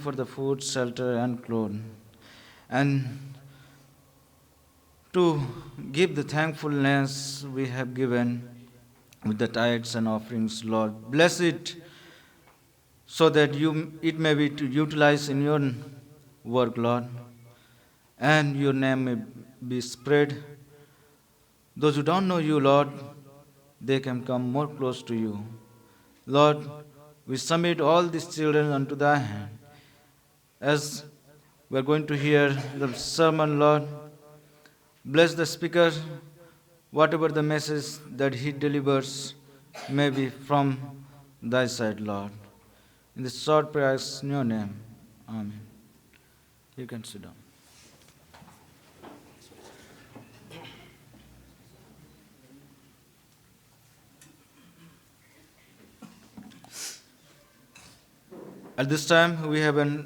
for the food, shelter, and clothes, and to give the thankfulness we have given with the tithes and offerings, Lord. Bless it so that it may be utilized in your work, Lord, and your name may be spread. Those who don't know you, Lord, they can come more close to you. Lord, we submit all these children unto thy hand. As we are going to hear the sermon, Lord, bless the speaker, whatever the message that he delivers may be from thy side, Lord. In this short prayer, in your name, amen. You can sit down. At this time, we have a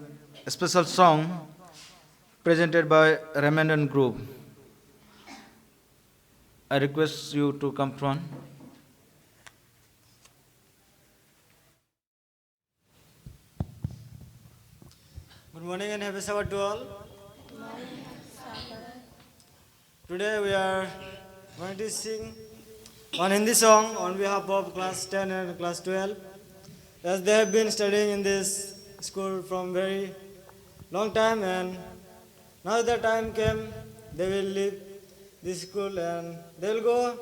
special song presented by Ramadan Group. I request you to come front. Good morning and happy Sabbath to all. Today we are going to sing one Hindi song on behalf of class 10 and class 12. As they have been studying in this school from very long time, and now the time came, they will leave this school and they will go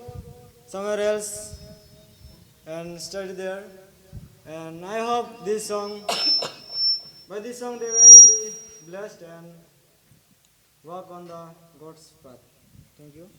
somewhere else and study there. And I hope this song, by this song they will be blessed and walk on the God's path. Thank you.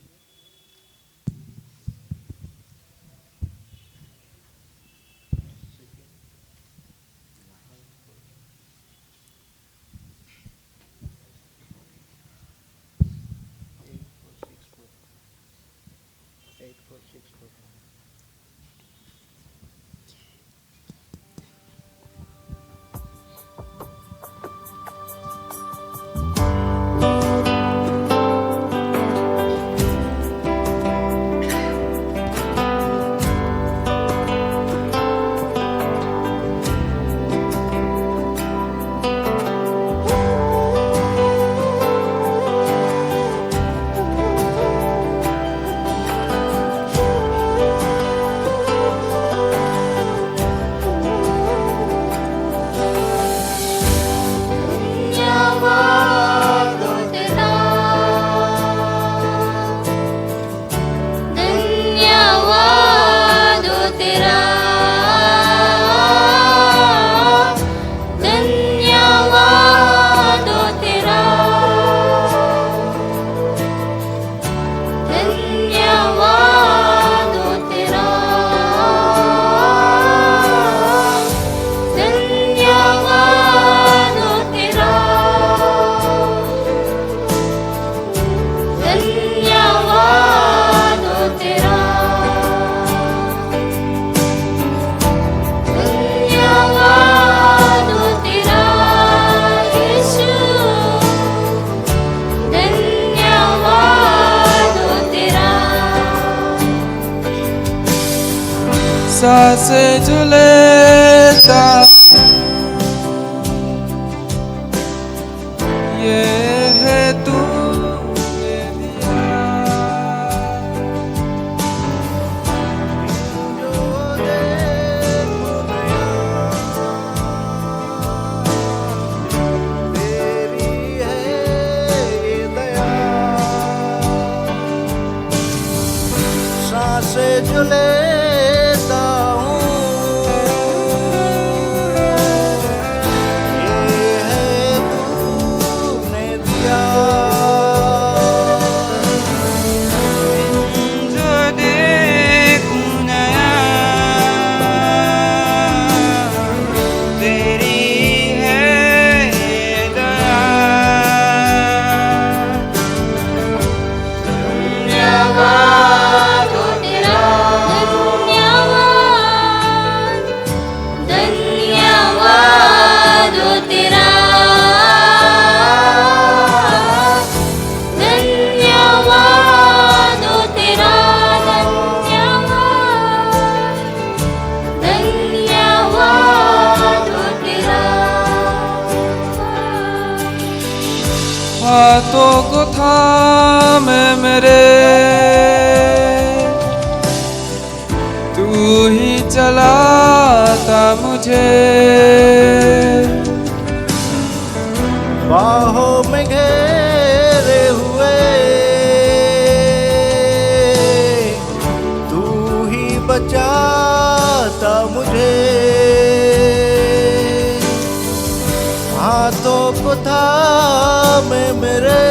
सांस जो लेता ये है तूने दिया जो देखो तेरी है ये दया सांस जो लेता धन्यवाद हो तेरा हाथों को थामे मेरे तू ही चलाता मुझे, बाहों में घेरे हुए तू ही बचाता मुझे, हाथों को थामे मेरे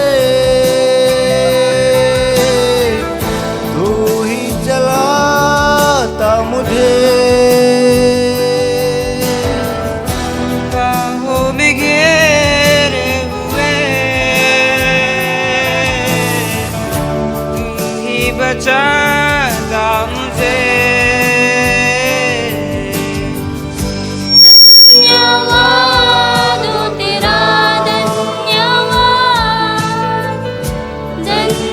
तू ही चलाता मुझे, बाहों में घेरे हुए तू ही बचाता मुझे। धन्यवाद हो तेरा, धन्यवाद,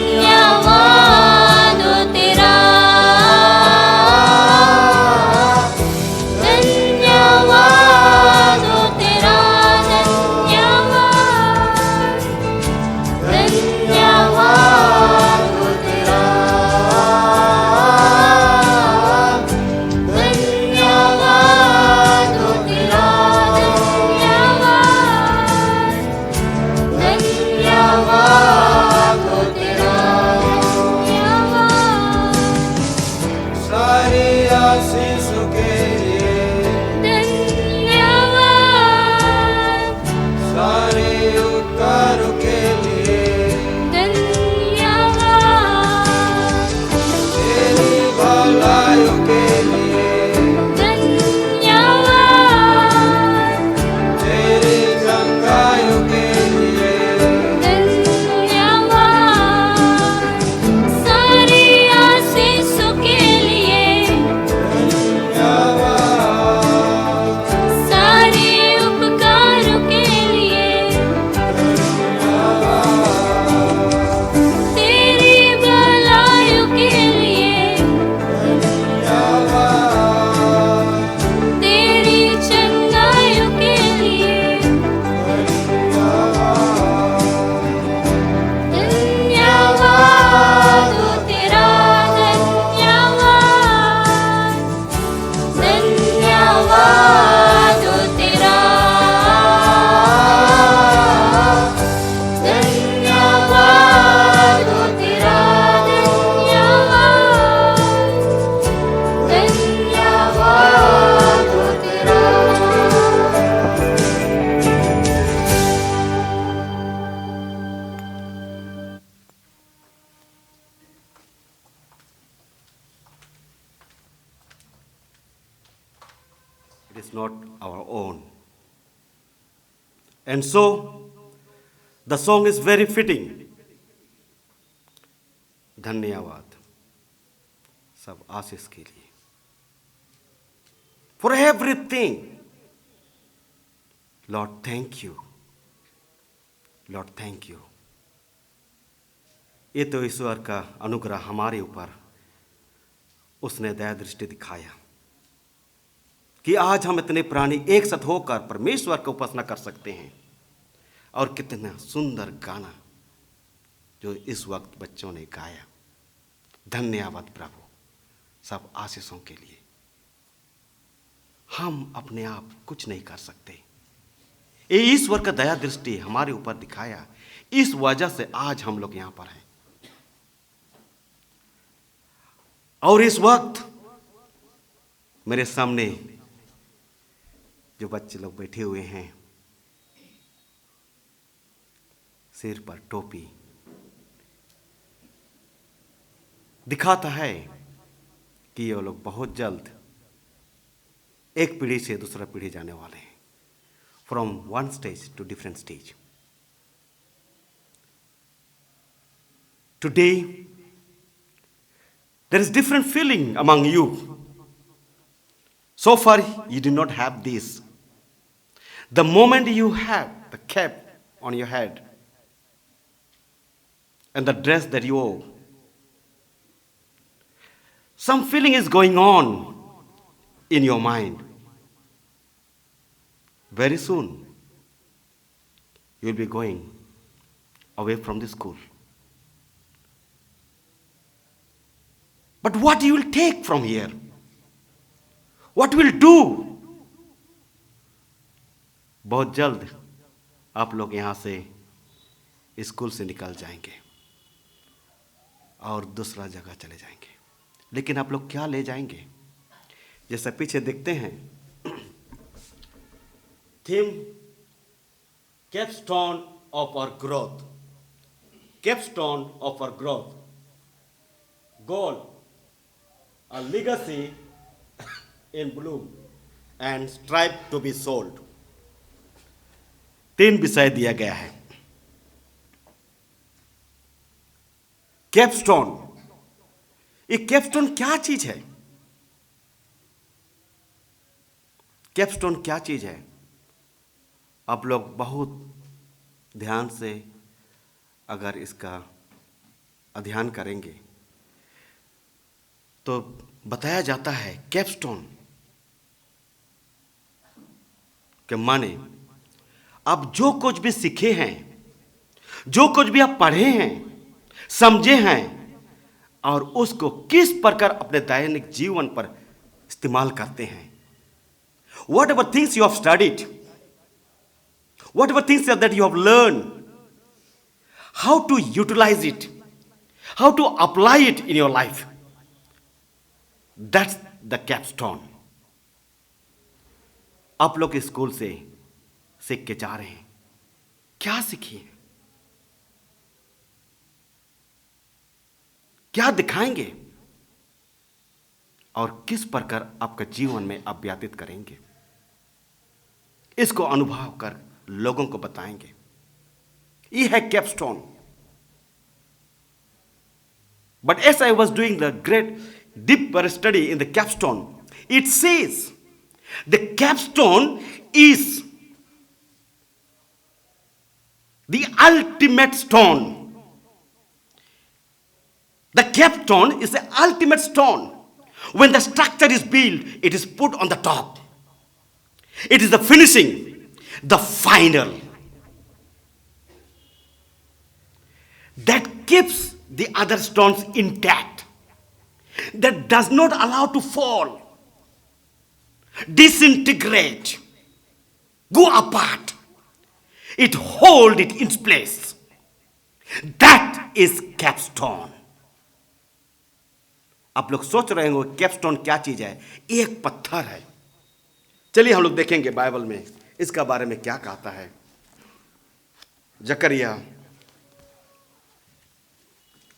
धन्यवाद हो तेरा, धन्यवाद हो तेरा, धन्यवाद, धन्यवाद हो तेरा, धन्यवाद हो तेरा, धन्यवाद हो तेरा, धन्यवाद, सारी आशीषों के लिए, धन्यवाद, सारे उपकारों के लिए, धन्यवाद, तेरी भलाइयों के लिए, धन्यवाद, तेरी चंगाइयों के लिए, धन्यवाद, सारी आशीषों के लिए, सारे उपकारों के लिए, तेरी भलाइयों के लिए, तेरी चंगाइयों के लिए, धन्यवाद हो तेरा, धन्यवाद, धन्यवाद हो तेरा, धन्यवाद हो तेरा, धन्यवाद, धन्यवाद हो तेरा। It is not our own. And so, the song is very fitting. धन्यवाद सब आशीष के लिए, for everything. Lord, thank you. Lord, thank you. ये तो ईश्वर का अनुग्रह हमारे ऊपर उसने दया दृष्टि दिखाया कि आज हम इतने प्राणी एक साथ होकर परमेश्वर की उपासना कर सकते हैं। और कितना सुंदर गाना जो इस वक्त बच्चों ने गाया। धन्यवाद प्रभु सब आशीषों के लिए। हम अपने आप कुछ नहीं कर सकते, ये ईश्वर का दया दृष्टि हमारे ऊपर दिखाया, इस वजह से आज हम लोग यहां पर हैं। और इस वक्त मेरे सामने जो बच्चे लोग बैठे हुए हैं, सिर पर टोपी, दिखाता है कि ये लोग बहुत जल्द एक पीढ़ी से दूसरा पीढ़ी जाने वाले हैं, from one stage to different stage. Today there is different feeling among you. So far you do not have this. The moment you have the cap on your head and the dress that you owe, some feeling is going on in your mind. Very soon you will be going away from the school. But what you will take from here? What will do? बहुत जल्द आप लोग यहाँ से school से निकल जाएंगे और दूसरा जगह चले जाएंगे। लेकिन आप लोग क्या ले जाएंगे? जैसा पीछे देखते हैं, theme capstone of our growth, capstone of our growth, goal a legacy in bloom and strive to be sold। 3 विषय दिया गया है। कैपस्टोन, ये कैपस्टोन क्या चीज है? कैपस्टोन क्या चीज है? आप लोग बहुत ध्यान से अगर इसका अध्ययन करेंगे तो बताया जाता है कैपस्टोन के माने आप जो कुछ भी सीखे हैं, जो कुछ भी आप पढ़े हैं, समझे हैं, और उसको किस प्रकार अपने दैनिक जीवन पर इस्तेमाल करते हैं। Whatever things you have studied, whatever things that you have learned, how to utilize it, how to apply it in your life, that's the capstone। आप लोग स्कूल से सीख के जा रहे हैं, क्या सीखिए, क्या दिखाएंगे और किस प्रकार आपका जीवन में आप व्यतीत करेंगे, इसको अनुभव कर लोगों को बताएंगे। ये है capstone. But as I was doing the great deeper study in the capstone, it says the capstone is the ultimate stone. The capstone is the ultimate stone. When the structure is built, it is put on the top. It is the finishing, the final. That keeps the other stones intact. That does not allow to fall, disintegrate, go apart. It holds it in place. That is capstone. आप लोग सोच रहे होंगे capstone क्या चीज है? एक पत्थर है। चलिए हम लोग देखेंगे बाइबल में इसका बारे में क्या कहता है। जकरिया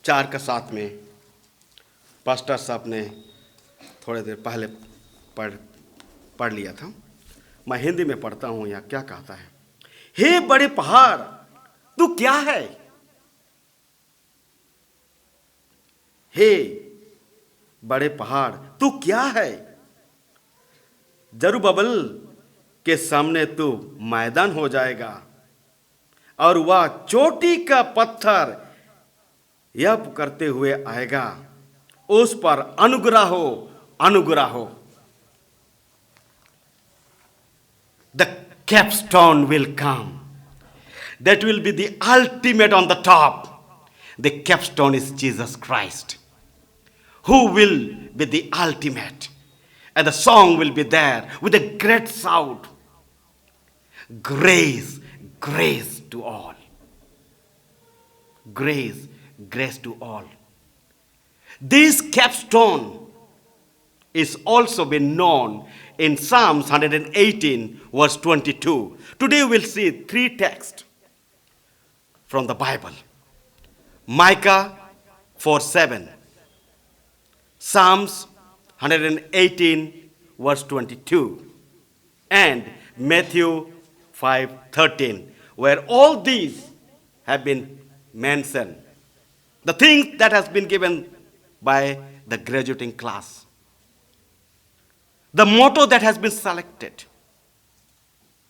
4:7 में पास्टर साहब ने थोड़ी देर पहले पढ़ लिया था। मैं हिंदी में पढ़ता हूं। यहाँ क्या कहता है? हे बड़े पहाड़, तू क्या है? हे बड़े पहाड़, तू क्या है? जरुब्बाबेल के सामने तू मैदान हो जाएगा और वह चोटी का पत्थर यह करते हुए आएगा, उस पर अनुग्रह हो, अनुग्रह हो। The capstone will come. That will be the ultimate on the top. The capstone is Jesus Christ, who will be the ultimate. And the song will be there with a great sound. Grace, grace to all. Grace, grace to all. This capstone is also been known in Psalms 118 verse 22. Today we'll see 3 texts from the Bible. Micah 4:7, Psalms 118 verse 22, and Matthew 5:13, where all these have been mentioned. The things that has been given by the graduating class. The motto that has been selected.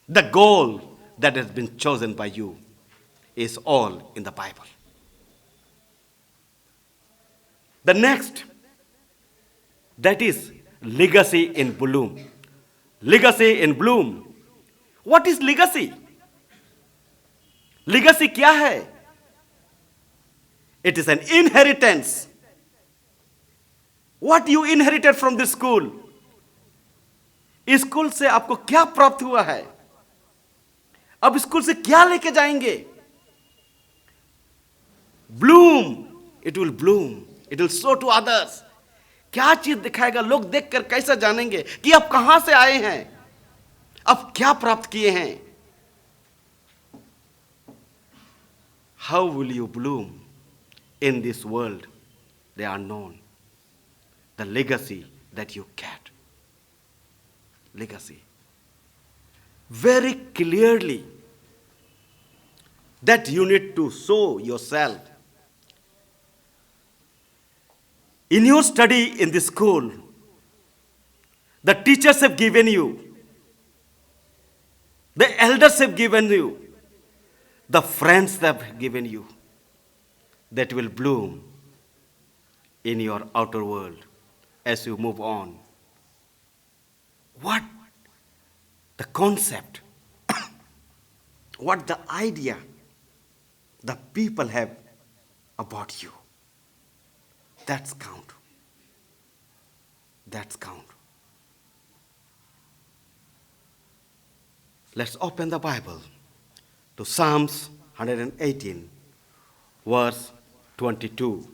The goal that has been chosen by you is all in the Bible. The next, that is legacy in bloom. Legacy in bloom. What is legacy? Legacy क्या है? It is an inheritance. What you inherited from this school? School से आपको क्या प्राप्त हुआ है? अब school से क्या लेके जाएंगे? Bloom, it will bloom, it will show to others. क्या चीज दिखाएगा? लोग देखकर कैसे जानेंगे कि आप कहां से आए हैं, आप क्या प्राप्त किए हैं? How will you bloom in this world? They are known. The legacy that you get. Legacy. Very clearly that you need to show yourself. In your study in the school, the teachers have given you, the elders have given you, the friends have given you, that will bloom in your outer world as you move on. What the concept, what the idea the people have about you, that's count. That's count. Let's open the Bible to Psalms 118, verse 22.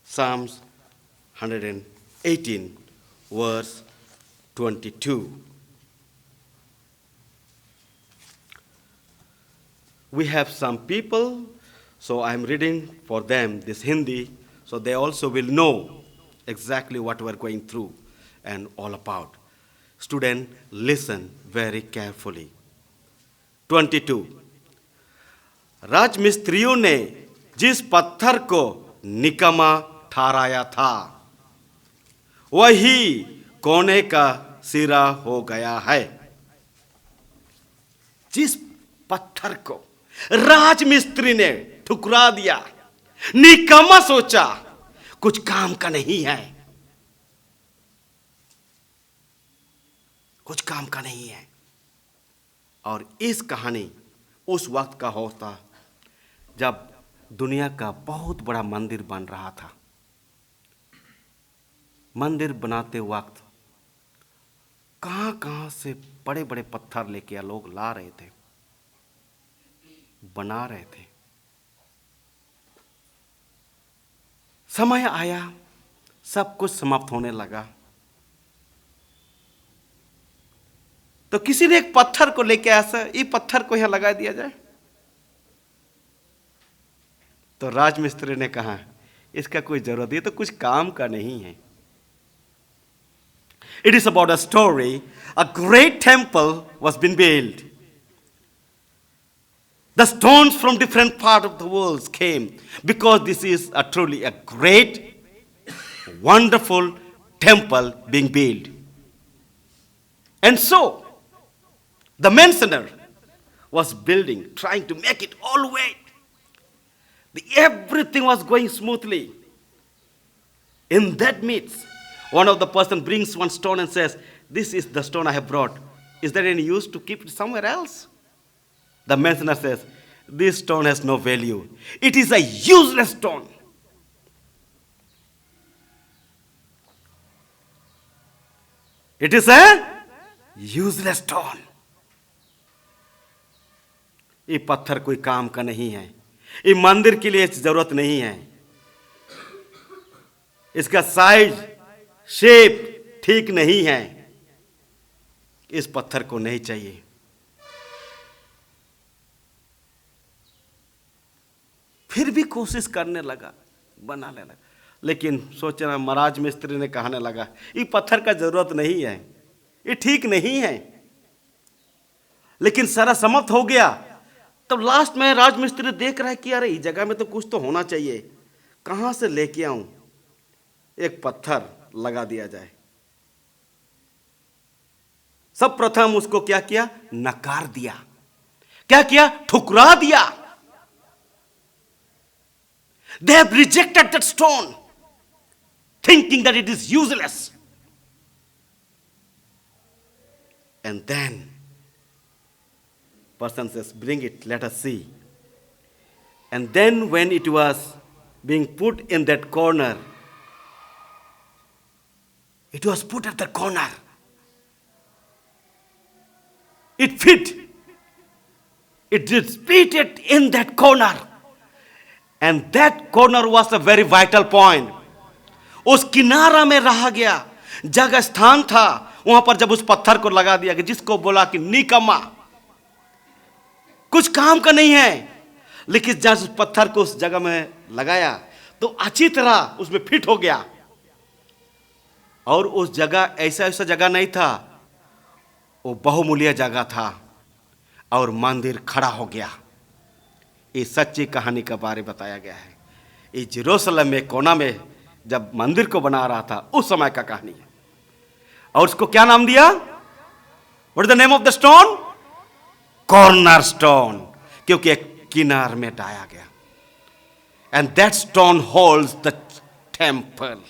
Psalms 118, verse 22. We have some people, so I'm reading for them this Hindi, so they also will know exactly what we're going through and all about. Student, listen very carefully. 22. राजमिस्त्रियों ने जिस पत्थर को निकम्मा ठहराया था, वही कोने का सिरा हो गया है. जिस पत्थर को राजमिस्त्री ने ठुकरा दिया, निकम्मा सोचा, कुछ काम का नहीं है, कुछ काम का नहीं है. और इस कहानी उस वक्त का होता जब दुनिया का बहुत बड़ा मंदिर बन रहा था. मंदिर बनाते वक्त कहां से बड़े बड़े पत्थर लेके लोग ला रहे थे, बना रहे थे. समय आया, सब कुछ समाप्त होने लगा, तो किसी ने एक पत्थर को लेके ऐसा, ये पत्थर को यहां लगा दिया जाए. तो राजमिस्त्री ने कहा, इसका कोई जरूरत, ये तो कुछ काम का नहीं है. It is about a story. A great temple was being built. The stones from different parts of the world came because this is truly a great, wonderful temple being built. And so, the mentioner was building, trying to make it all right. Everything was going smoothly. In that midst, one of the person brings one stone and says, this is the stone I have brought. Is there any use to keep it somewhere else? The mentioner says, this stone has no value. It is a useless stone. It is a useless stone. ये पत्थर कोई काम का नहीं है, ये मंदिर के लिए जरूरत नहीं है, इसका साइज शेप ठीक नहीं है, इस पत्थर को नहीं चाहिए. फिर भी कोशिश करने लगा, बनाने लगा, लेकिन सोच रहा महाराज मिस्त्री ने कहने लगा, ये पत्थर का जरूरत नहीं है, ये ठीक नहीं है. लेकिन सारा समाप्त हो गया. तब लास्ट में राजमिस्त्री देख रहा है कि अरे इस जगह में तो कुछ तो होना चाहिए, कहां से लेके आऊं, एक पत्थर लगा दिया जाए. सब प्रथम उसको क्या किया, नकार दिया. क्या किया, ठुकरा दिया. They have rejected that stone, thinking that it is useless. And then person says, bring it, let us see. And then when it was being put in that corner, it was put at the corner. It fit. It repeated in that corner. And that corner was a very vital point. उस किनारा में रहा गया, जगह स्थान था, वहां पर जब उस पत्थर को लगा दिया गया, जिसको बोला कि निकम्मा, कुछ काम का नहीं है, लेकिन जब उस पत्थर को उस जगह में लगाया तो अच्छी तरह उसमें फिट हो गया। और उस जगह ऐसा जगह नहीं था, वो बहुमूल्य जगह था और मंदिर खड़ा हो गया। ये सच्ची कहानी का बारे बताया गया है। ये जेरूशलेम में कोना में जब मंदिर को बना रहा था उस समय का कहानी है। और उसको क्या नाम दिया? What is the name of the stone? Corner stone, क्योंकि एक किनार में डाया गया। And that stone holds the temple.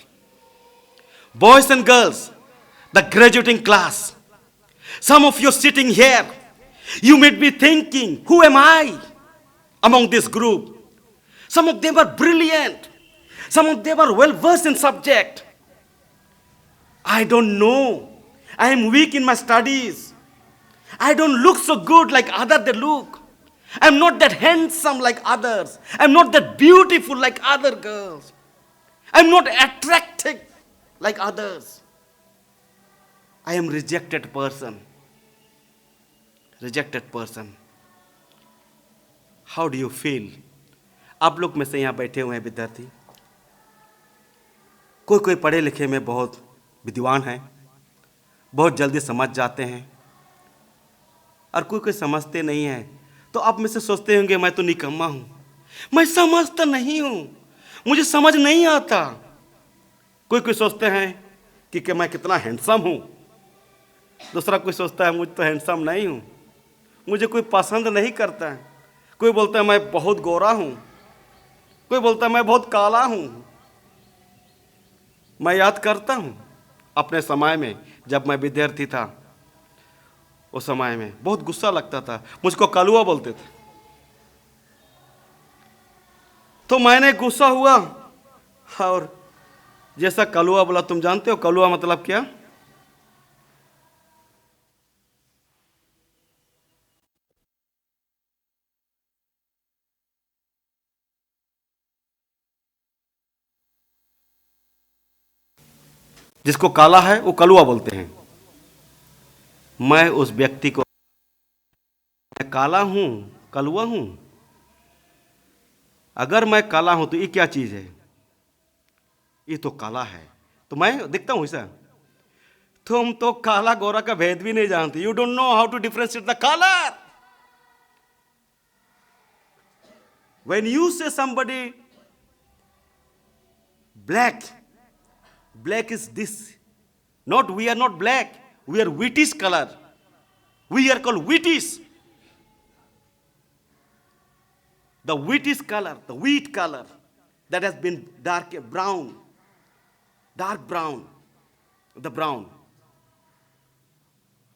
Boys and girls, the graduating class, some of you sitting here, you may be thinking, who am I among this group? Some of them are brilliant. Some of them are well versed in subject. I don't know. I am weak in my studies. I don't look so good like others they look. I'm not that handsome like others. I'm not that beautiful like other girls. I'm not attractive like others. I am rejected person. Rejected person. How do you feel? आप लोग में से यहाँ बैठे हुए हैं विद्यार्थी, कोई पढ़े लिखे में बहुत विद्वान है, बहुत जल्दी समझ जाते हैं, और कोई समझते नहीं है। तो आप में से सोचते होंगे मैं तो निकम्मा हूँ, मैं समझता नहीं हूँ, मुझे समझ नहीं आता। कोई सोचते हैं कि मैं कितना हैंडसम हूँ, दूसरा कोई सोचता है मुझ तो हैंडसम नहीं हूँ, मुझे कोई पसंद नहीं करता है। कोई बोलता है मैं बहुत गोरा हूँ, कोई बोलता है मैं बहुत काला हूँ। मैं याद करता हूँ अपने समय में जब मैं विद्यार्थी था, उस समय में बहुत गुस्सा लगता था, मुझको कलुआ बोलते थे। तो मैंने गुस्सा हुआ और जैसा कलुआ बोला, तुम जानते हो कलुआ मतलब क्या? जिसको काला है वो कलुआ बोलते हैं। मैं उस व्यक्ति को, मैं काला हूं, कलुआ हूं? अगर मैं काला हूं तो ये क्या चीज है? ये तो काला है, तो मैं दिखता हूं ऐसा? तुम तो काला गोरा का भेद भी नहीं जानते। You don't know how to differentiate the colour. When you say somebody black, black is this. Not, we are not black. We are wheatish color. We are called wheatish. The wheatish color, the wheat color that has been dark brown, the brown.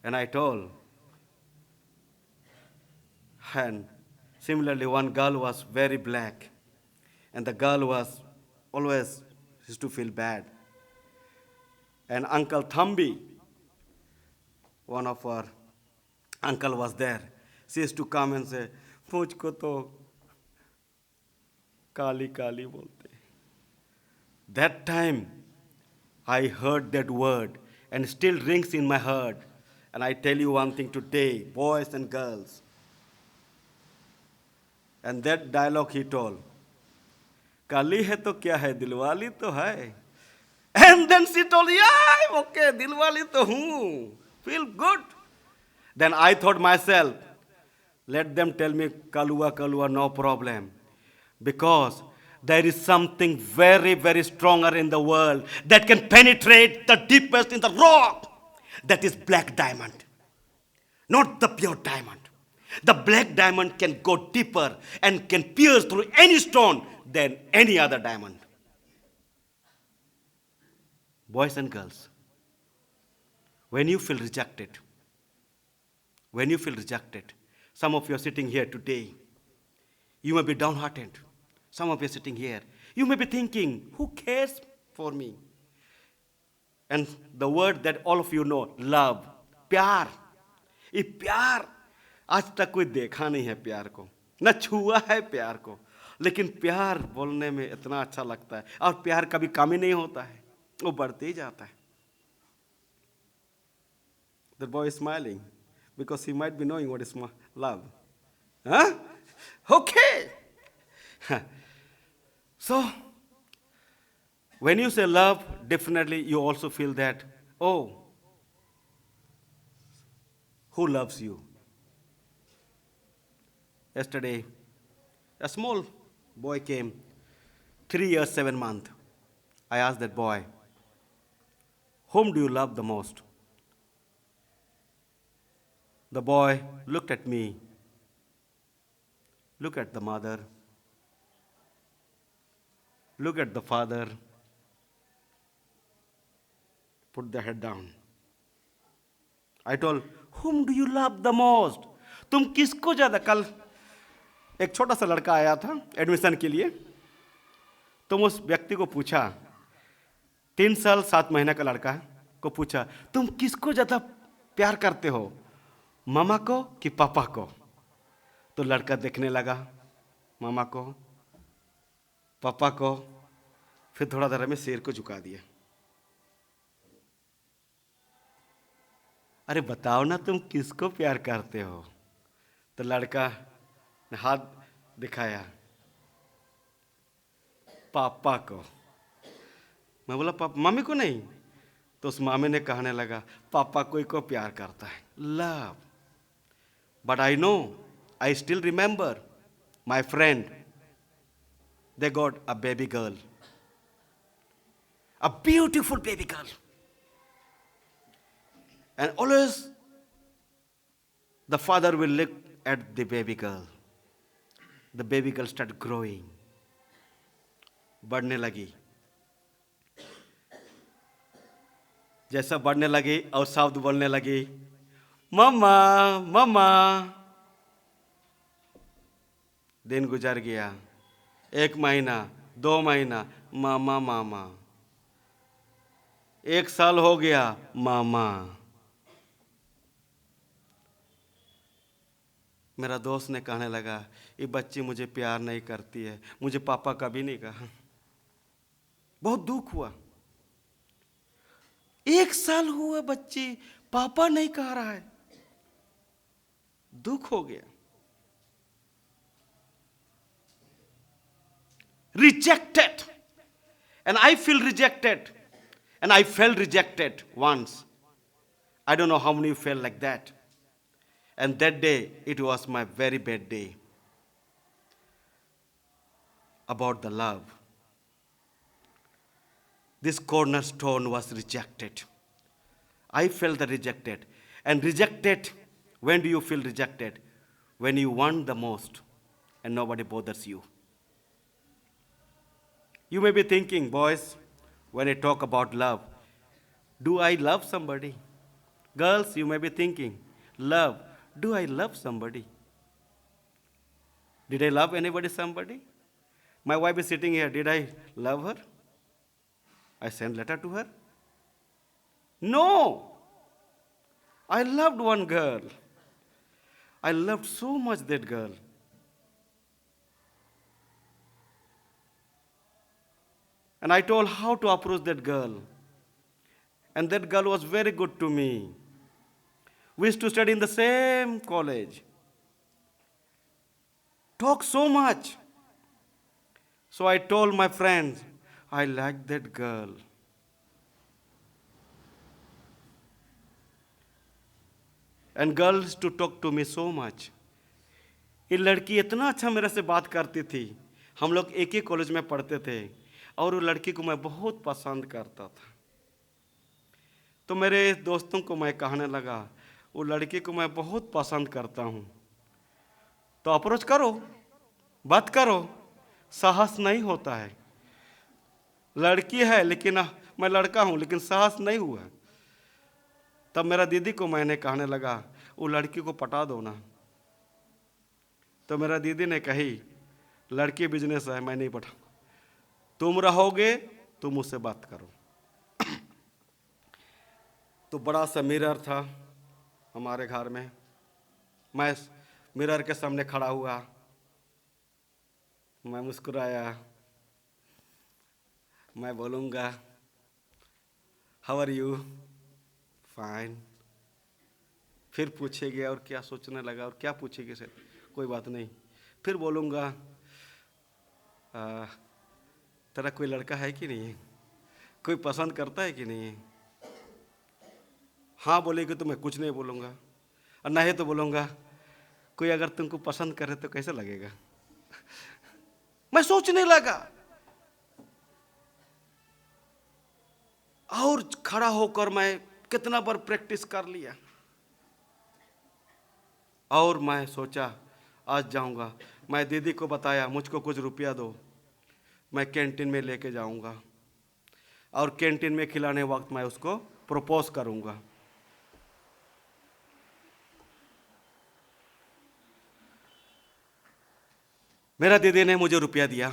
And I told, and similarly one girl was very black, and the girl was always used to feel bad. And Uncle Thambi, one of our uncle was there. She used to come and say, मुझको तो काली काली बोलते। That time, I heard that word and still rings in my heart. And I tell you one thing today, boys and girls. And that dialogue he told, काली है तो क्या है, दिलवाली तो है। And then she told, yeah, okay, dilwali to hu, feel good. Then I thought myself, let them tell me kalua, no problem. Because there is something very, very stronger in the world that can penetrate the deepest in the rock. That is black diamond. Not the pure diamond. The black diamond can go deeper and can pierce through any stone than any other diamond. Boys and girls, when you feel rejected, some of you are sitting here today, You may be downhearted. Some of you are sitting here. You may be thinking, who cares for me? And the word that all of you know, love, प्यार. ये प्यार आज तक कोई देखा नहीं है प्यार को, न छुआ है प्यार को, लेकिन प्यार बोलने में इतना अच्छा लगता है और प्यार कभी कम ही नहीं होता है, वो बढ़ते ही जाता है. The boy is smiling because he might be knowing what is love. Huh? Okay. So, when you say love, definitely you also feel that, oh, who loves you? Yesterday, a small boy came, 3 years, 7 months. I asked that boy, whom do you love the most? The boy looked at me, looked at the mother, looked at the father, put the head down. I told, whom do you love the most? तुम किसको ज्यादा, कल एक छोटा सा लड़का आया था एडमिशन के लिए, तुम उस व्यक्ति को पूछा, 3 साल 7 महीने का लड़का को पूछा, तुम किसको ज्यादा प्यार करते हो, मामा को कि पापा को? तो लड़का देखने लगा, मामा को, पापा को, फिर थोड़ा देर में सिर को झुका दिया. अरे बताओ ना तुम किसको प्यार करते हो? तो लड़का ने हाथ दिखाया, पापा को. मैं बोला पापा, मम्मी को नहीं? तो उस मामी ने कहने लगा, पापा कोई को प्यार करता है, love. But I know, I still remember my friend, they got a baby girl, a beautiful baby girl. And always the father will look at the baby girl. The baby girl started growing, बढ़ने लगी. जैसा बढ़ने लगी और शब्द बोलने लगी, मम्मा मम्मा. दिन गुजर गया, 1 महीना, 2 महीना, मामा मामा. 1 साल हो गया, मामा. मेरा दोस्त ने कहने लगा, ये बच्ची मुझे प्यार नहीं करती है, मुझे पापा कभी नहीं कहा. बहुत दुख हुआ. 1 साल हुआ बच्ची पापा नहीं कह रहा है, दुख हो गया. Rejected, and I feel rejected, and I felt rejected once. I don't know how many felt like that. And that day, it was my very bad day. About the love. This cornerstone was rejected. I felt the rejected. And rejected, when do you feel rejected? When you want the most and nobody bothers you. You may be thinking, boys, when I talk about love, do I love somebody? Girls, you may be thinking, love, do I love somebody? Did I love anybody, somebody? My wife is sitting here. Did I love her? I sent letter to her? No. I loved one girl. I loved so much that girl. And I told how to approach that girl. And that girl was very good to me. We used to study in the same college. Talk so much. So I told my friends, I like that girl. And girls to talk to me so much. ये लड़की इतना अच्छा मेरे से बात करती थी. हम लोग एक ही कॉलेज में पढ़ते थे और वो लड़की को मैं बहुत पसंद करता था. तो मेरे दोस्तों को मैं कहने लगा, वो लड़की को मैं बहुत पसंद करता हूँ, तो अप्रोच करो, बात करो. साहस नहीं होता है. लड़की है लेकिन मैं लड़का हूँ, लेकिन साहस नहीं हुआ. तब मेरा दीदी को मैंने कहने लगा, वो लड़की को पटा दो ना. तो मेरा दीदी ने कही, लड़की बिजनेस है, मैं नहीं पढ़ा। तुम रहोगे, तुम मुझसे बात करो। तो बड़ा सा मिरर था हमारे घर में। मैं मिरर के सामने खड़ा हुआ, मैं मुस्कुराया, मैं बोलूँगा हाउ आर यू, फाइन। फिर पूछेगी और क्या सोचने लगा और क्या पूछेगी से, कोई बात नहीं। फिर बोलूँगा तेरा कोई लड़का है कि नहीं है, कोई पसंद करता है कि नहीं है। हाँ बोलेगी तो मैं कुछ नहीं बोलूँगा, और नहीं तो बोलूँगा कोई अगर तुमको पसंद करे तो कैसे लगेगा। मैं सोचने लगा और खड़ा होकर मैं कितना बार प्रैक्टिस कर लिया। और मैं सोचा आज जाऊंगा। मैं दीदी को बताया मुझको कुछ रुपया दो, मैं कैंटीन में लेके जाऊंगा और कैंटीन में खिलाने वक्त मैं उसको प्रपोज करूंगा। मेरा दीदी ने मुझे रुपया दिया,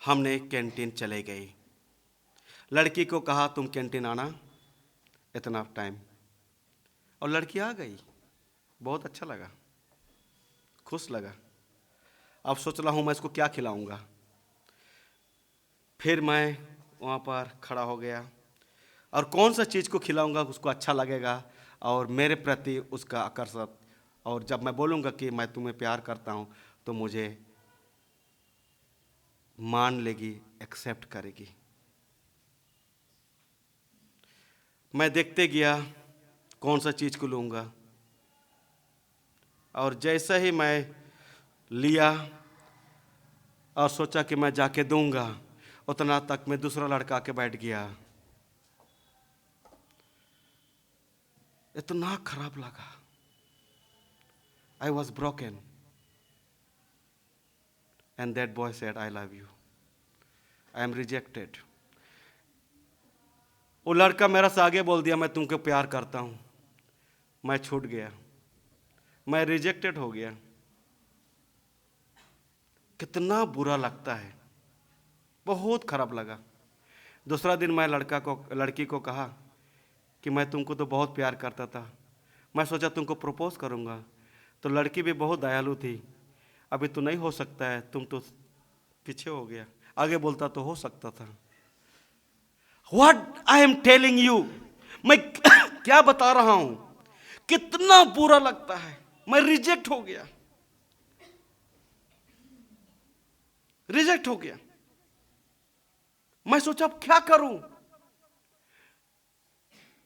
हमने कैंटीन चले गए। लड़की को कहा तुम कैंटीन आना इतना टाइम, और लड़की आ गई। बहुत अच्छा लगा, खुश लगा। अब सोच रहा हूँ मैं इसको क्या खिलाऊंगा। फिर मैं वहाँ पर खड़ा हो गया और कौन सा चीज़ को खिलाऊंगा उसको अच्छा लगेगा और मेरे प्रति उसका आकर्षण, और जब मैं बोलूँगा कि मैं तुम्हें प्यार करता हूँ तो मुझे मान लेगी, एक्सेप्ट करेगी। मैं देखते गया कौन सा चीज़ को लूँगा, और जैसे ही मैं लिया और सोचा कि मैं जाके दूंगा, उतना तक मैं दूसरा लड़का के बैठ गया। इतना खराब लगा। I was broken. And that boy said, I love you. I am rejected. वो लड़का मेरा से आगे बोल दिया मैं तुमको प्यार करता हूँ। मैं छूट गया, मैं रिजेक्टेड हो गया। कितना बुरा लगता है, बहुत खराब लगा। दूसरा दिन मैं लड़की को कहा कि मैं तुमको तो बहुत प्यार करता था, मैं सोचा तुमको प्रपोज करूँगा। तो लड़की भी बहुत दयालु थी, अभी तो नहीं हो सकता है, तुम तो पीछे हो गया, आगे बोलता तो हो सकता था। What I am telling you, मैं क्या बता रहा हूं, कितना बुरा लगता है। मैं रिजेक्ट हो गया, रिजेक्ट हो गया। मैं सोचा अब क्या करूं,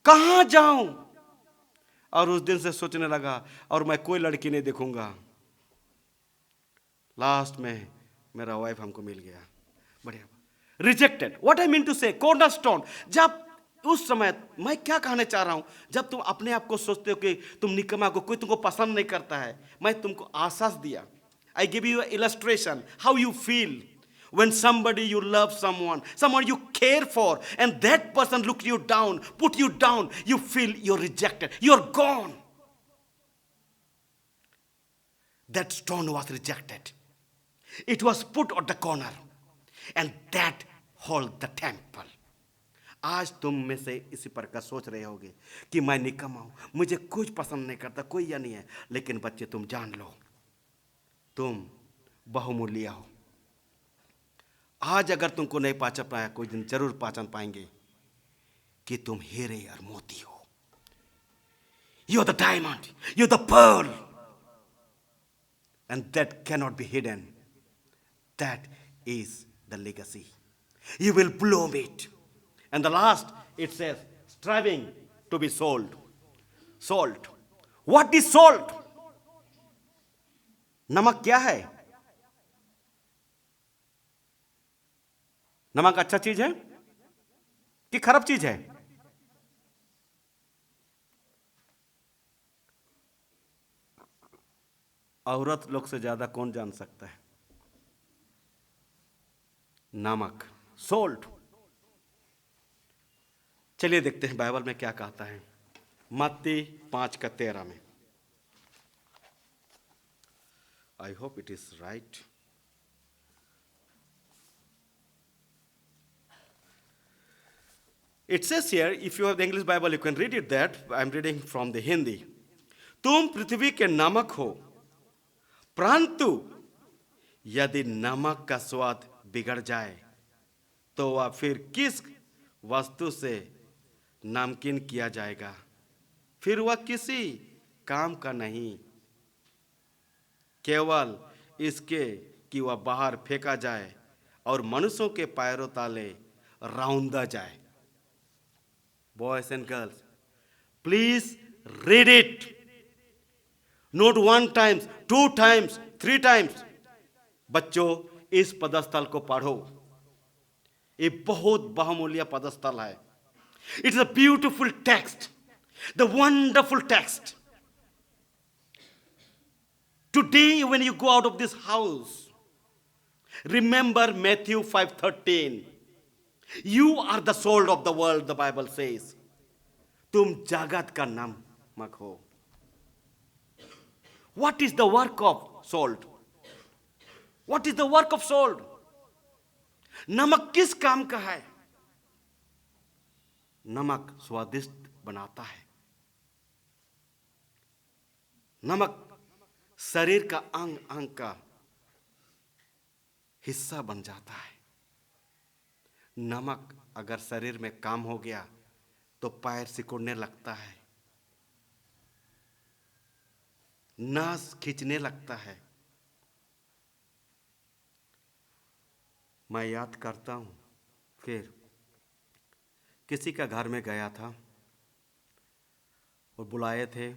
कहां जाऊं, और उस दिन से सोचने लगा और मैं कोई लड़की नहीं देखूंगा। लास्ट में मेरा वाइफ हमको मिल गया, बढ़िया। Rejected, what I mean to say, cornerstone. जब उस समय मैं क्या कहना चाह रहा हूं, जब तुम अपने आप को सोचते हो कि तुम निकम्मा को, कोई तुमको पसंद नहीं करता है, मैं तुमको आश्वास दिया। I give you illustration how you feel when somebody you love, someone you care for, and that person look you down, put you down, you feel you're rejected, you're gone. That stone was rejected, it was put on the corner, and that hold the temple. आज तुम में से इसी प्रकार सोच रहे होगे कि मैं निकम्मा हूं, मुझे कुछ पसंद नहीं करता, कोई या नहीं है। लेकिन बच्चे तुम जान लो, तुम बहुमूल्य हो। आज अगर तुमको नहीं पहचान पाया, कोई दिन जरूर पहचान पाएंगे कि तुम हीरे और मोती हो। You're the diamond, you're the pearl, and that cannot be hidden. That is the legacy. You will bloom it. And the last, it says, striving to be sold. Salt. What is salt? नमक क्या है? नमक अच्छा चीज है कि खराब चीज है? औरत लोग से ज्यादा कौन जान सकता है नमक, सोल्ट। चलिए देखते हैं बाइबल में क्या कहता है। मत्ती 5:13 में, I hope it is right. It says here, if you have the English Bible, you can read it that. I'm reading from the Hindi. तुम पृथ्वी के नमक हो, परंतु यदि नमक का स्वाद बिगड़ जाए तो वह फिर किस वस्तु से नमकीन किया जाएगा? फिर वह किसी काम का नहीं, केवल इसके कि वह बाहर फेंका जाए और मनुष्यों के पैरों तले रौंदा जाए. Boys and girls, please read it. Not 1 time, 2 times, 3 times. बच्चों, इस पदस्थल को पढ़ो. ये बहुत बहुमूल्य पदस्थल है. It's a beautiful text, the wonderful text. Today, when you go out of this house, remember Matthew 5:13. You are the salt of the world, the Bible says. तुम जगत का नमक हो. What is the work of salt? What is the work of salt? नमक किस काम का है? नमक स्वादिष्ट बनाता है. नमक शरीर का अंग अंग का हिस्सा बन जाता है. नमक अगर शरीर में काम हो गया तो पैर सिकुड़ने लगता है, नास खींचने लगता है. मैं याद करता हूँ, फिर किसी का घर में गया था और बुलाए थे.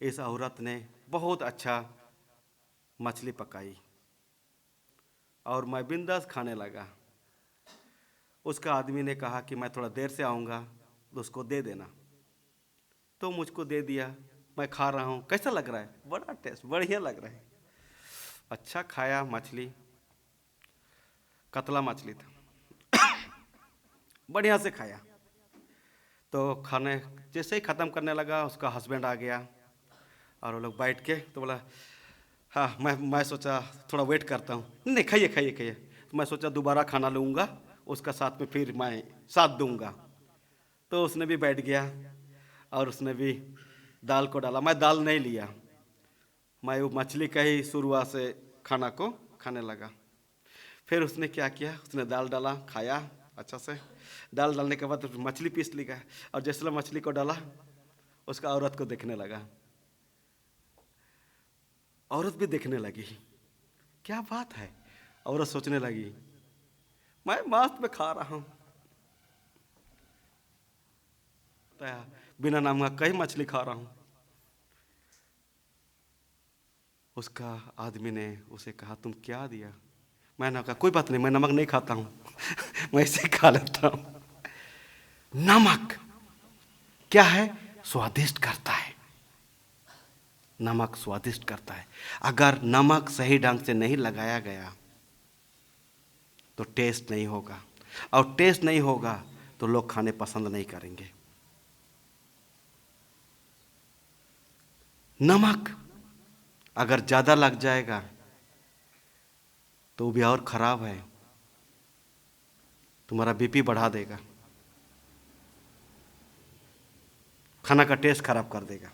इस औरत ने बहुत अच्छा मछली पकाई और मैं बिंदास खाने लगा. उसका आदमी ने कहा कि मैं थोड़ा देर से आऊँगा तो उसको दे देना. तो मुझको दे दिया. मैं खा रहा हूँ. कैसा लग रहा है? बड़ा टेस्ट, बढ़िया लग रहा है. अच्छा खाया. मछली कतला मछली था. बढ़िया से खाया. तो खाने जैसे ही ख़त्म करने लगा, उसका हस्बैंड आ गया और वो लोग बैठ के तो बोला, हाँ मैं सोचा थोड़ा वेट करता हूँ. नहीं, खाइए खाइए खाइए. तो मैं सोचा दोबारा खाना लूँगा, उसका साथ में फिर मैं साथ दूंगा. तो उसने भी बैठ गया और उसने भी दाल को डाला. मैं दाल नहीं लिया, मैं वो मछली का ही शुरुआत से खाना को खाने लगा. फिर उसने क्या किया, उसने दाल डाला, खाया अच्छा से. दाल डालने के बाद मछली पीस लिया और जैसे मछली को डाला, उसका औरत को देखने लगा. औरत भी देखने लगी, क्या बात है. औरत सोचने लगी, मैं मस्त में खा रहा हूँ, बिना नमक का ही मछली खा रहा हूँ. उसका आदमी ने उसे कहा, तुम क्या दिया? मैंने कहा कोई बात नहीं, मैं नमक नहीं खाता हूँ. मैं इसे खा लेता हूँ. नमक क्या है? स्वादिष्ट करता है. नमक स्वादिष्ट करता है. अगर नमक सही ढंग से नहीं लगाया गया तो टेस्ट नहीं होगा, और टेस्ट नहीं होगा तो लोग खाने पसंद नहीं करेंगे. नमक अगर ज़्यादा लग जाएगा तो भी और ख़राब है, तुम्हारा बीपी बढ़ा देगा, खाना का टेस्ट खराब कर देगा.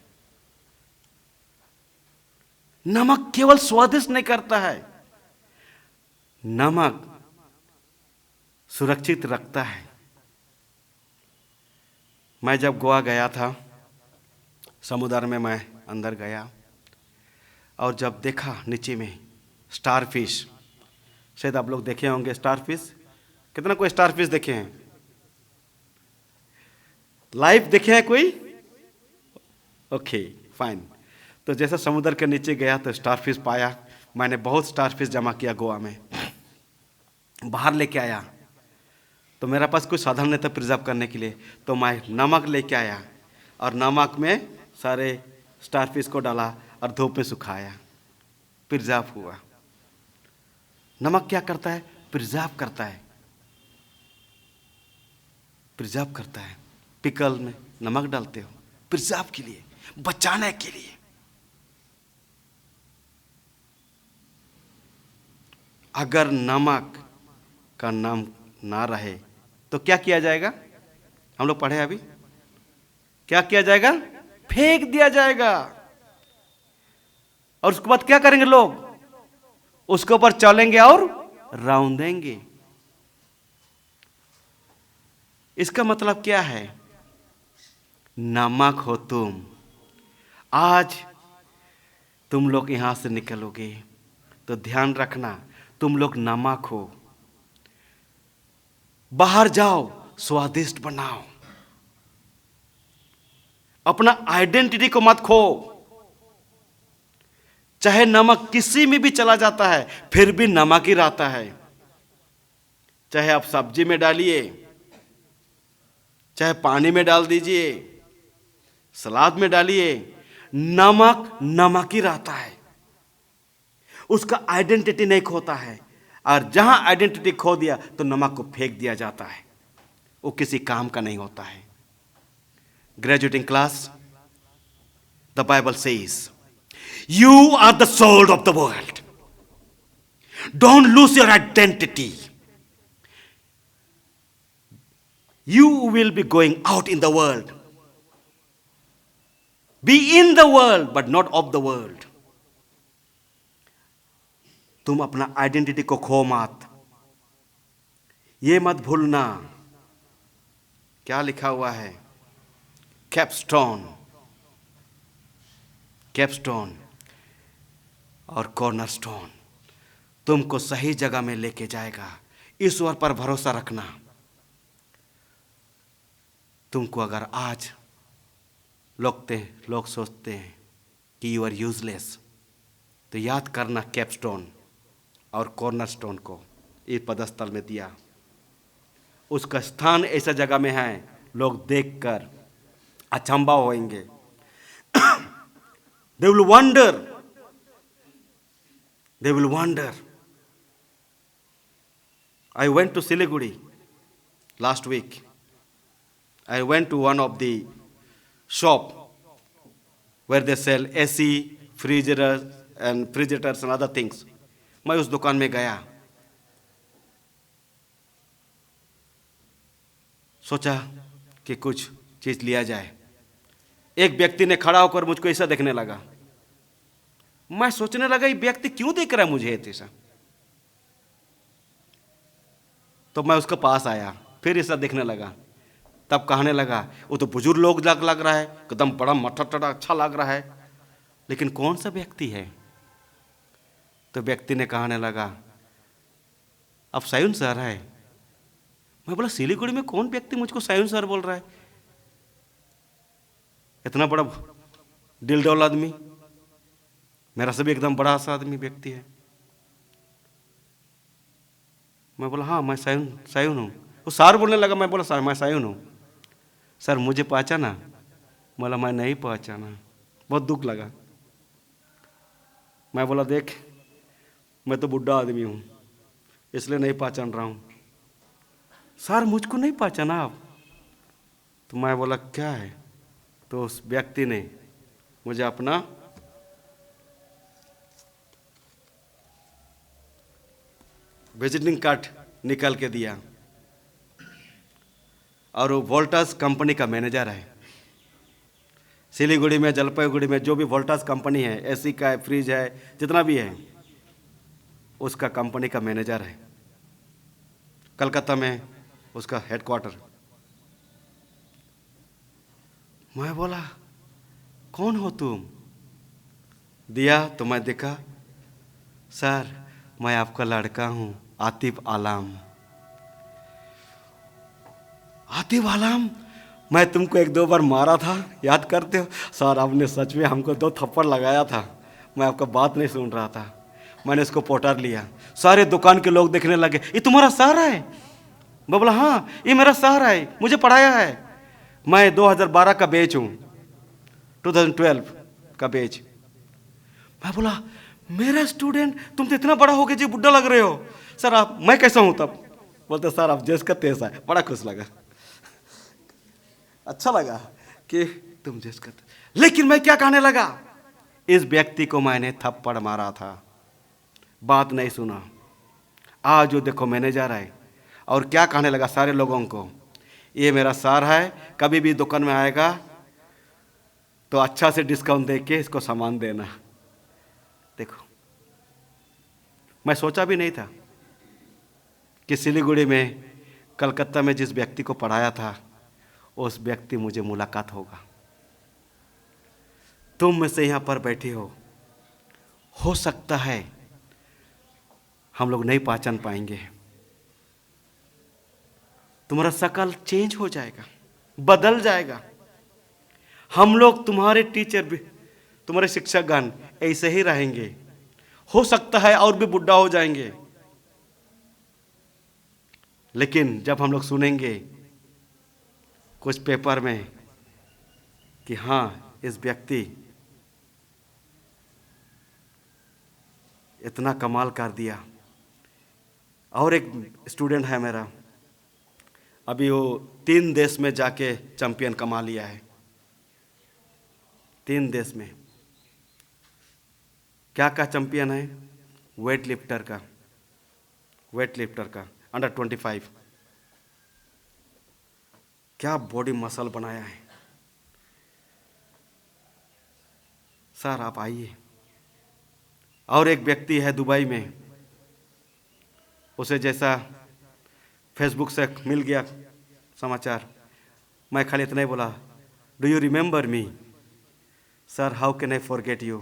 नमक केवल स्वादिष्ट नहीं करता है, नमक सुरक्षित रखता है. मैं जब गोवा गया था, समुद्र में मैं अंदर गया और जब देखा नीचे में स्टार फिश, शायद आप लोग देखे होंगे स्टार फिश. कितना कोई स्टार फिश देखे हैं? लाइव देखे हैं कोई? Okay fine. तो जैसा समुद्र के नीचे गया तो स्टार फिश पाया. मैंने बहुत स्टार फिश जमा किया गोवा में, बाहर लेके आया. तो मेरा पास कोई साधन नहीं था प्रिजर्व करने के लिए, तो मैं नमक लेके आया और नमक में सारे स्टार फिश को डाला और धूप में सुखाया. प्रिजर्व हुआ. नमक क्या करता है? प्रिजर्व करता है. प्रिजर्व करता है. पिकल में नमक डालते हो प्रिजर्व के लिए, बचाने के लिए. अगर नमक का नाम ना रहे तो क्या किया जाएगा? हम लोग पढ़े अभी, क्या किया जाएगा? फेंक दिया जाएगा। और उसके बाद क्या करेंगे लोग? उसके ऊपर चलेंगे और रौंदेंगे। इसका मतलब क्या है? नमक हो तुम। आज तुम लोग यहां से निकलोगे तो ध्यान रखना, तुम लोग नमक हो। बाहर जाओ, स्वादिष्ट बनाओ। अपना आइडेंटिटी को मत खो। चाहे नमक किसी में भी चला जाता है, फिर भी नमक ही रहता है। चाहे आप सब्जी में डालिए, चाहे पानी में डाल दीजिए, सलाद में डालिए, नमक नमक ही रहता है। उसका आइडेंटिटी नहीं खोता है। और जहां आइडेंटिटी खो दिया तो नमक को फेंक दिया जाता है, वो किसी काम का नहीं होता है। Graduating class, the Bible says, you are the soul of the world. Don't lose your identity. You will be going out in the world. Be in the world but not of the world. तुम अपना identity को खो मत। ये मत भूलना। क्या लिखा हुआ है? कैपस्टोन, कैपस्टोन और कॉर्नरस्टोन तुमको सही जगह में लेके जाएगा। ईश्वर पर भरोसा रखना। तुमको अगर आज लोग सोचते हैं कि यू आर यूजलेस, तो याद करना कैपस्टोन और कॉर्नरस्टोन को इस पदस्थल में दिया। उसका स्थान ऐसा जगह में है, लोग देखकर अचंभा होंगे। They will wonder. They will wonder. I went to Siliguri last week. I went to one of the shop where they sell AC, refrigerators and other things. मैं उस दुकान में गया, सोचा कि कुछ चीज लिया जाए। एक व्यक्ति ने खड़ा होकर मुझको ऐसा देखने लगा। मैं सोचने लगा, ये व्यक्ति क्यों देख रहा है मुझे ऐसा? तो मैं उसके पास आया, फिर ऐसा देखने लगा। तब कहने लगा, वो तो बुजुर्ग लोग लग रहा है, एकदम बड़ा मठा अच्छा लग रहा है, लेकिन कौन सा व्यक्ति है? तो व्यक्ति ने कहने लगा, अब सायुन सर है। मैं बोला, सिलीगुड़ी में कौन व्यक्ति मुझको सायुन सर बोल रहा है? इतना बड़ा दिल डोल आदमी, मेरा से भी एकदम बड़ा सा आदमी व्यक्ति है। मैं बोला, हाँ मैं सायुन हूँ। वो सर बोलने लगा। मैं बोला, सर मैं सायुन हूँ। सर मुझे पहचाना? बोला, मैं नहीं पहचाना। बहुत दुख लगा। मैं बोला, देख मैं तो बुढ़ा आदमी हूँ, इसलिए नहीं पहचान रहा हूँ। सर मुझको नहीं पहचाना आप? तो मैं बोला, क्या है? तो उस व्यक्ति ने मुझे अपना विजिटिंग कार्ड निकाल के दिया, और वो वोल्टास कंपनी का मैनेजर है। सिलीगुड़ी में, जलपाईगुड़ी में जो भी वोल्टास कंपनी है, एसी का है, फ्रिज है, जितना भी है, उसका कंपनी का मैनेजर है। कलकत्ता में उसका हेडक्वार्टर। मैं बोला, कौन हो तुम? दिया तो मैं देखा, सर मैं आपका लड़का हूं, आतिफ आलम। आतिफ आलम, मैं तुमको एक दो बार मारा था, याद करते हो? सर आपने सच में हमको 2 थप्पड़ लगाया था, मैं आपका बात नहीं सुन रहा था। मैंने इसको पोटर लिया। सारे दुकान के लोग देखने लगे, ये तुम्हारा सर है? मैं बोला, हाँ ये मेरा सर है, मुझे पढ़ाया है। मैं 2012 का बैच हूँ, 2012 का बैच। मैं बोला, मेरा स्टूडेंट, तुम तो इतना बड़ा हो गया जी, बुढ़ा लग रहे हो। सर आप, मैं कैसा हूँ तब? बोलते, सर आप जैसा तैसा है। बड़ा खुश लगा, अच्छा लगा कि तुम जैसा। लेकिन मैं क्या कहने लगा, इस व्यक्ति को मैंने थप्पड़ मारा था, बात नहीं सुना। आज जो देखो मैनेजर है, और क्या कहने लगा सारे लोगों को, ये मेरा सार है, कभी भी दुकान में आएगा तो अच्छा से डिस्काउंट दे के इसको सामान देना। देखो, मैं सोचा भी नहीं था कि सिलीगुड़ी में, कलकत्ता में जिस व्यक्ति को पढ़ाया था उस व्यक्ति मुझे मुलाकात होगा। तुम में से यहाँ पर बैठे हो सकता है हम लोग नहीं पहचान पाएंगे, तुम्हारा शकल चेंज हो जाएगा, बदल जाएगा। हम लोग तुम्हारे टीचर भी, तुम्हारे शिक्षकगण ऐसे ही रहेंगे, हो सकता है और भी बुढ़ा हो जाएंगे। लेकिन जब हम लोग सुनेंगे कुछ पेपर में कि हाँ, इस व्यक्ति इतना कमाल कर दिया। और एक स्टूडेंट है मेरा, अभी वो 3 देश में जाके चैंपियन कमा लिया है। 3 देश में। क्या का चैंपियन है? वेट लिफ्टर का अंडर 25। क्या बॉडी मसल बनाया है। सर आप आइए। और एक व्यक्ति है दुबई में, उसे जैसा फेसबुक से मिल गया समाचार, मैं खाली इतना ही बोला, do you remember me? Sir, how can I forget you?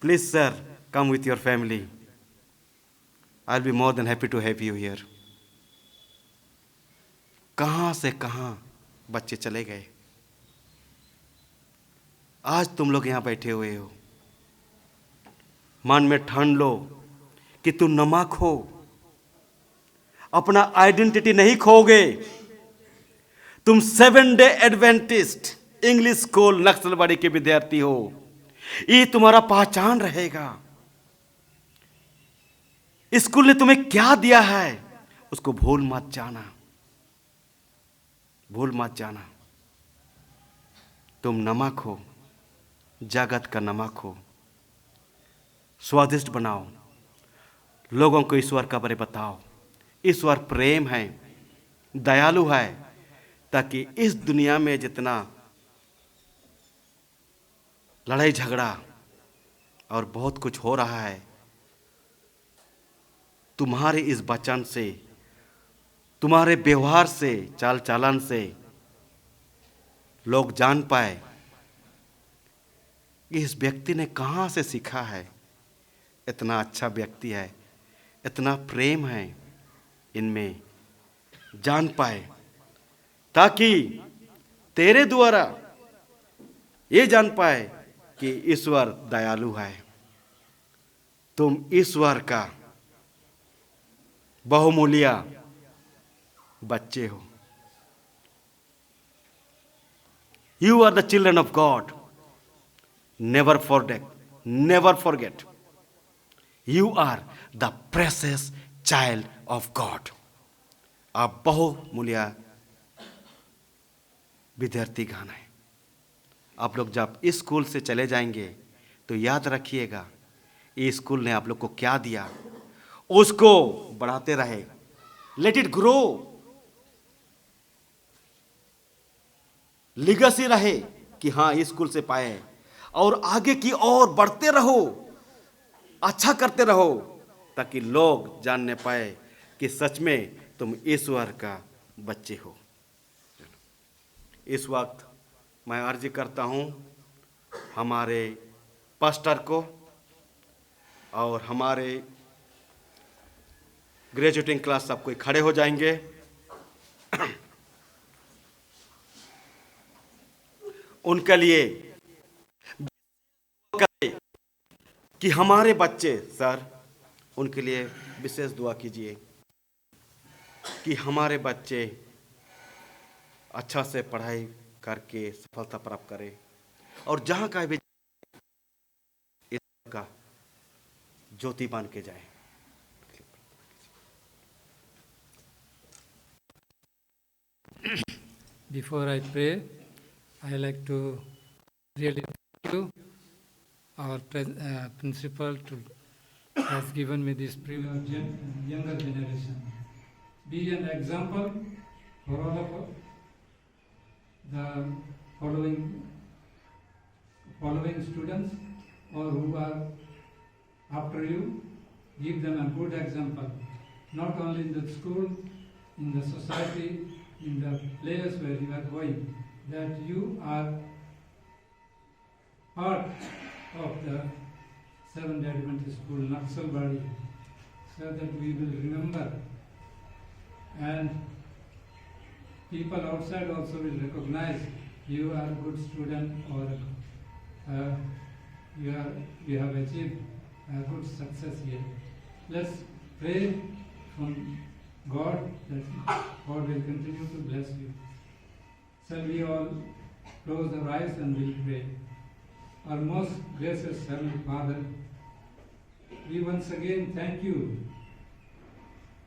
Please sir, come with your family, I will be more than happy to have you here. कहाँ से कहाँ बच्चे चले गए। आज तुम लोग यहाँ बैठे हुए हो, मन में ठान लो कि तुम नमक हो, अपना आइडेंटिटी नहीं खोगे। तुम 7 day Adventist English school Naxalbari के विद्यार्थी हो, ये तुम्हारा पहचान रहेगा। स्कूल ने तुम्हें क्या दिया है उसको भूल मत जाना, भूल मत जाना। तुम नमक हो, जगत का नमक हो। स्वादिष्ट बनाओ, लोगों को ईश्वर का बारे बताओ। ईश्वर प्रेम है, दयालु है, ताकि इस दुनिया में जितना लड़ाई झगड़ा और बहुत कुछ हो रहा है, तुम्हारे इस वचन से, तुम्हारे व्यवहार से, चाल चालन से लोग जान पाए कि इस व्यक्ति ने कहाँ से सीखा है। इतना अच्छा व्यक्ति है, इतना प्रेम है इनमें, जान पाए, ताकि तेरे द्वारा ये जान पाए कि ईश्वर दयालु है। तुम ईश्वर का बहुमूल्य बच्चे हो। You are the children of God. Never forget. You are the precious child of God. आप बहुमूल्य विद्यार्थी गण हैं। आप लोग जब इस स्कूल से चले जाएंगे तो याद रखिएगा, इस स्कूल ने आप लोग को क्या दिया, उसको बढ़ाते रहे। लेट इट ग्रो, लिगेसी रहे कि हाँ इस स्कूल से पाए, और आगे की ओर बढ़ते रहो, अच्छा करते रहो, ताकि लोग जानने पाए कि सच में तुम ईश्वर का बच्चे हो। इस वक्त मैं अर्जी करता हूँ हमारे पास्टर को और हमारे ग्रेजुएटिंग क्लास सब कोई खड़े हो जाएंगे। उनके लिए कि हमारे बच्चे, सर उनके लिए विशेष दुआ कीजिए कि हमारे बच्चे अच्छा से पढ़ाई करके सफलता प्राप्त करें और जहाँ का भी इसका ज्योति बन के जाए। Before I pray, I like to really thank you, our principal, has given me this privilege, younger generation. Be an example for all of us. the following students or who are after you, give them a good example, not only in the school, in the society, in the place where you are going, that you are part of the Seventh-day Adventist School, Naxalbari, so that we will remember, and people outside also will recognize you are a good student, or you have achieved a good success here. Let's pray from God that God will continue to bless you. Shall we all close our eyes and we'll pray. Our most gracious Heavenly Father, we once again thank you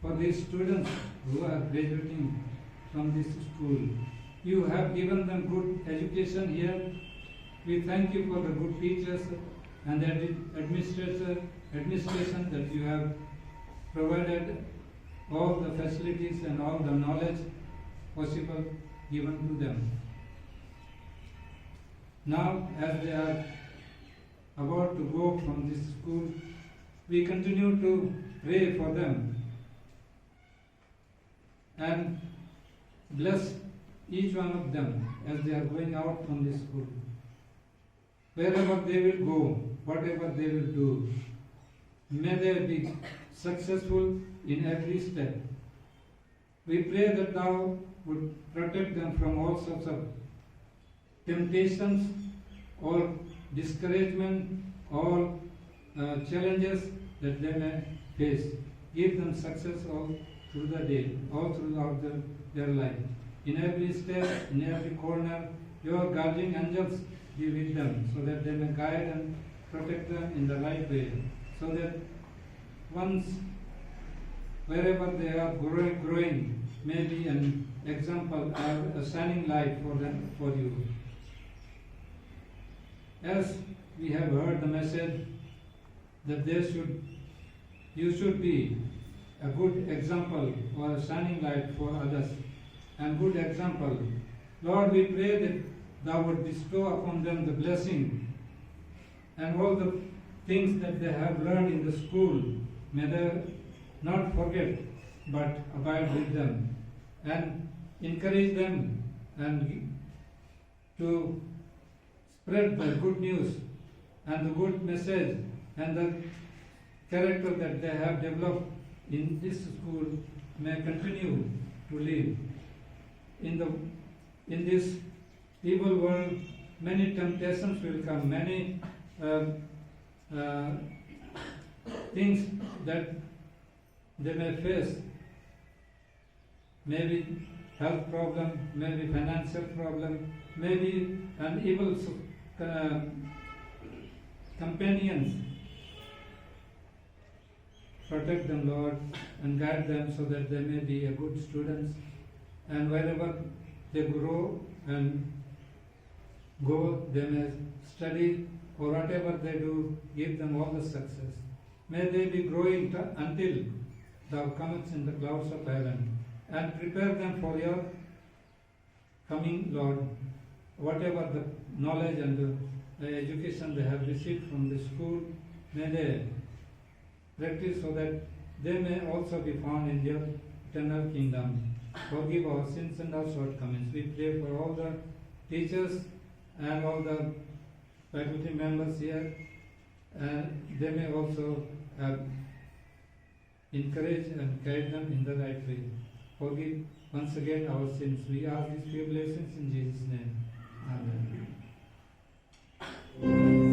for these students who are graduating from this school. You have given them good education here. We thank you for the good teachers and the administration that you have provided all the facilities and all the knowledge possible given to them. Now, as they are about to go from this school, we continue to pray for them and bless each one of them as they are going out from this school. Wherever they will go, whatever they will do, may they be successful in every step. We pray that Thou would protect them from all sorts of temptations or discouragement or challenges that they may face. Give them success all through the day, all throughout their life. In every step, in every corner, your guardian angels be with them so that they may guide and protect them in the right way. So that once, wherever they are growing, may be an example or a shining light for them, for you. As we have heard the message that you should be a good example or a shining light for others, and good example. Lord, we pray that Thou would bestow upon them the blessing and all the things that they have learned in the school. May they not forget, but abide with them and encourage them and to spread the good news and the good message and the character that they have developed in this school may continue to live. In this evil world, many temptations will come, many things that they may face, maybe health problem, maybe financial problem, maybe an evil companions. Protect them, Lord, and guide them so that they may be a good students, and wherever they grow and go, they may study, or whatever they do, give them all the success. May they be growing until Thou comest in the clouds of heaven, and prepare them for your coming, Lord. Whatever the knowledge and the education they have received from the school, may they practice so that they may also be found in your eternal kingdom. Forgive our sins and our shortcomings. We pray for all the teachers and all the faculty members here, and they may also encourage and guide them in the right way. Forgive once again our sins. We ask these few blessings in Jesus' name. Amen.